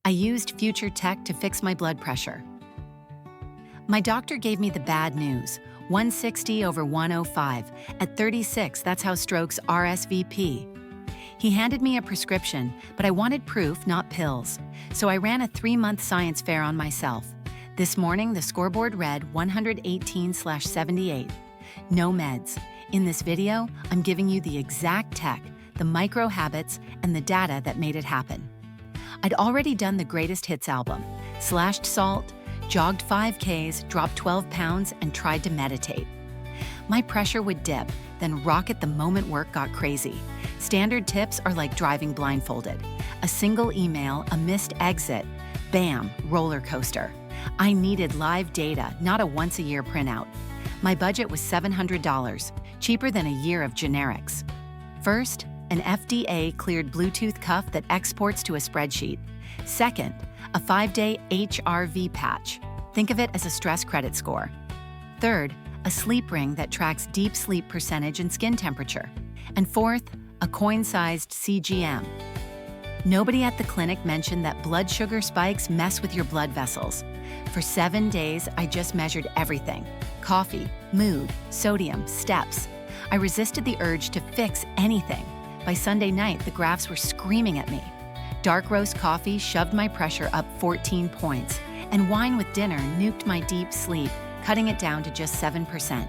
I used future tech to fix my blood pressure. My doctor gave me the bad news, 160 over 105. At 36, that's how strokes RSVP. He handed me a prescription, but I wanted proof, not pills. So I ran a 3-month science fair on myself. This morning, the scoreboard read 118/78. No meds. In this video, I'm giving you the exact tech, the micro habits, and the data that made it happen. I'd already done the greatest hits album, slashed salt, jogged 5Ks, dropped 12 pounds, and tried to meditate. My pressure would dip, then rocket the moment work got crazy. Standard tips are like driving blindfolded. A single email, a missed exit, bam, roller coaster. I needed live data, not a once-a-year printout. My budget was $700, cheaper than a year of generics. First, an FDA-cleared Bluetooth cuff that exports to a spreadsheet. Second, a 5-day HRV patch. Think of it as a stress credit score. Third, a sleep ring that tracks deep sleep percentage and skin temperature. And fourth, a coin-sized CGM. Nobody at the clinic mentioned that blood sugar spikes mess with your blood vessels. For 7 days, I just measured everything: coffee, mood, sodium, steps. I resisted the urge to fix anything. By Sunday night, the graphs were screaming at me. Dark roast coffee shoved my pressure up 14 points, and wine with dinner nuked my deep sleep, cutting it down to just 7%.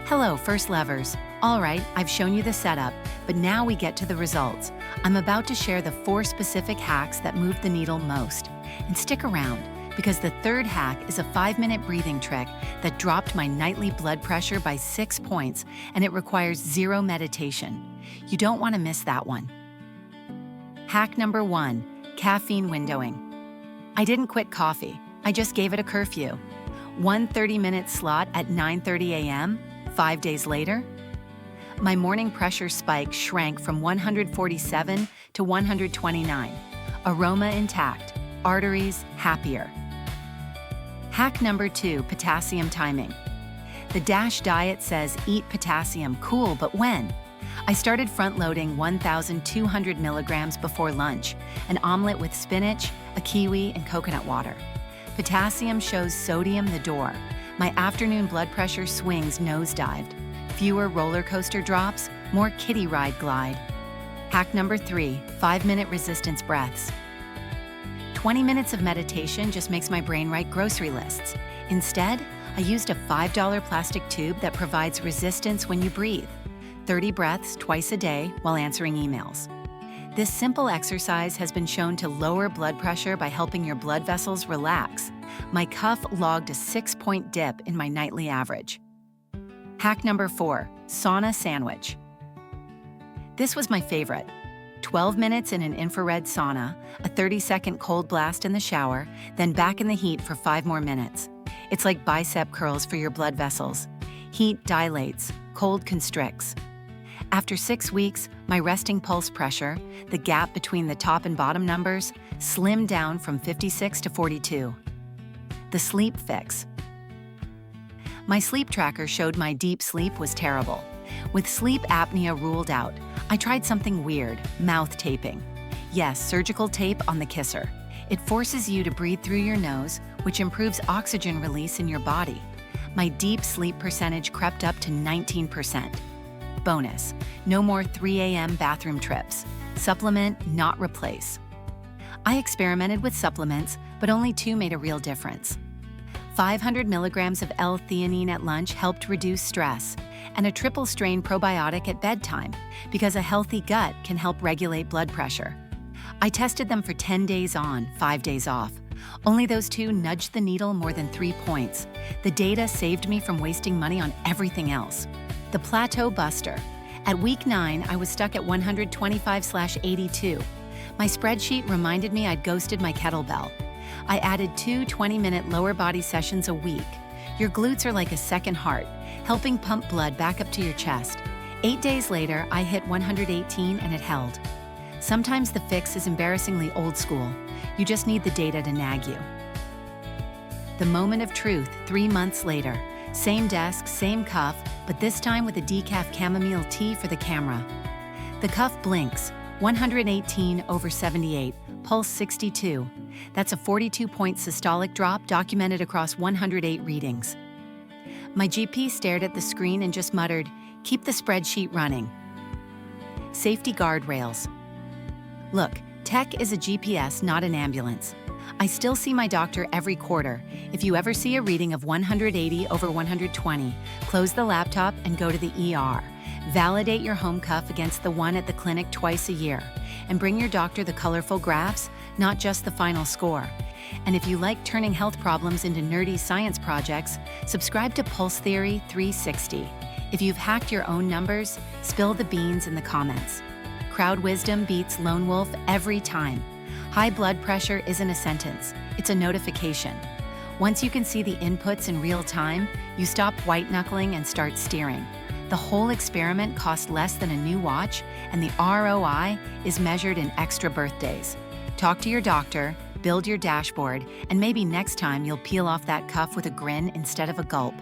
Hello, First Levers. All right, I've shown you the setup, but now we get to the results. I'm about to share the 4 specific hacks that moved the needle most. And stick around, because the third hack is a 5-minute breathing trick that dropped my nightly blood pressure by 6 points, and it requires 0 meditation. You don't want to miss that one. Hack number 1, caffeine windowing. I didn't quit coffee, I just gave it a curfew. One 30-minute slot at 9:30 a.m., 5 days later, my morning pressure spike shrank from 147 to 129. Aroma intact, arteries happier. Hack number 2, potassium timing. The DASH diet says eat potassium, cool, but when? I started front-loading 1,200 milligrams before lunch, an omelet with spinach, a kiwi, and coconut water. Potassium shows sodium the door. My afternoon blood pressure swings nosedived. Fewer roller coaster drops, more kiddie ride glide. Hack number 3, 5-minute resistance breaths. 20 minutes of meditation just makes my brain write grocery lists. Instead, I used a $5 plastic tube that provides resistance when you breathe. 30 breaths twice a day while answering emails. This simple exercise has been shown to lower blood pressure by helping your blood vessels relax. My cuff logged a 6-point dip in my nightly average. Hack number 4, sauna sandwich. This was my favorite. 12 minutes in an infrared sauna, a 30-second cold blast in the shower, then back in the heat for 5 more minutes. It's like bicep curls for your blood vessels. Heat dilates, cold constricts. After 6 weeks, my resting pulse pressure, the gap between the top and bottom numbers, slimmed down from 56 to 42. The sleep fix. My sleep tracker showed my deep sleep was terrible. With sleep apnea ruled out, I tried something weird, mouth taping. Yes, surgical tape on the kisser. It forces you to breathe through your nose, which improves oxygen release in your body. My deep sleep percentage crept up to 19%. Bonus, no more 3 a.m. bathroom trips. Supplement, not replace. I experimented with supplements, but only 2 made a real difference. 500 milligrams of L-theanine at lunch helped reduce stress, and a triple-strain probiotic at bedtime, because a healthy gut can help regulate blood pressure. I tested them for 10 days on, 5 days off. Only those 2 nudged the needle more than 3 points. The data saved me from wasting money on everything else. The Plateau Buster. At week 9, I was stuck at 125/82. My spreadsheet reminded me I'd ghosted my kettlebell. I added 2 20-minute lower body sessions a week. Your glutes are like a second heart, helping pump blood back up to your chest. 8 days later, I hit 118 and it held. Sometimes the fix is embarrassingly old school. You just need the data to nag you. The moment of truth, 3 months later. Same desk, same cuff, but this time with a decaf chamomile tea for the camera. The cuff blinks, 118/78, Pulse 62. That's a 42-point systolic drop documented across 108 readings. My GP stared at the screen and just muttered, "Keep the spreadsheet running." Safety guardrails. Look, tech is a GPS, not an ambulance. I still see my doctor every quarter. If you ever see a reading of 180 over 120, close the laptop and go to the ER. Validate your home cuff against the one at the clinic twice a year. And bring your doctor the colorful graphs, not just the final score. And if you like turning health problems into nerdy science projects, subscribe to Pulse Theory 360. If you've hacked your own numbers, spill the beans in the comments. Crowd wisdom beats lone wolf every time. High blood pressure isn't a sentence, it's a notification. Once you can see the inputs in real time, you stop white-knuckling and start steering. The whole experiment cost less than a new watch, and the ROI is measured in extra birthdays. Talk to your doctor, build your dashboard, and maybe next time you'll peel off that cuff with a grin instead of a gulp.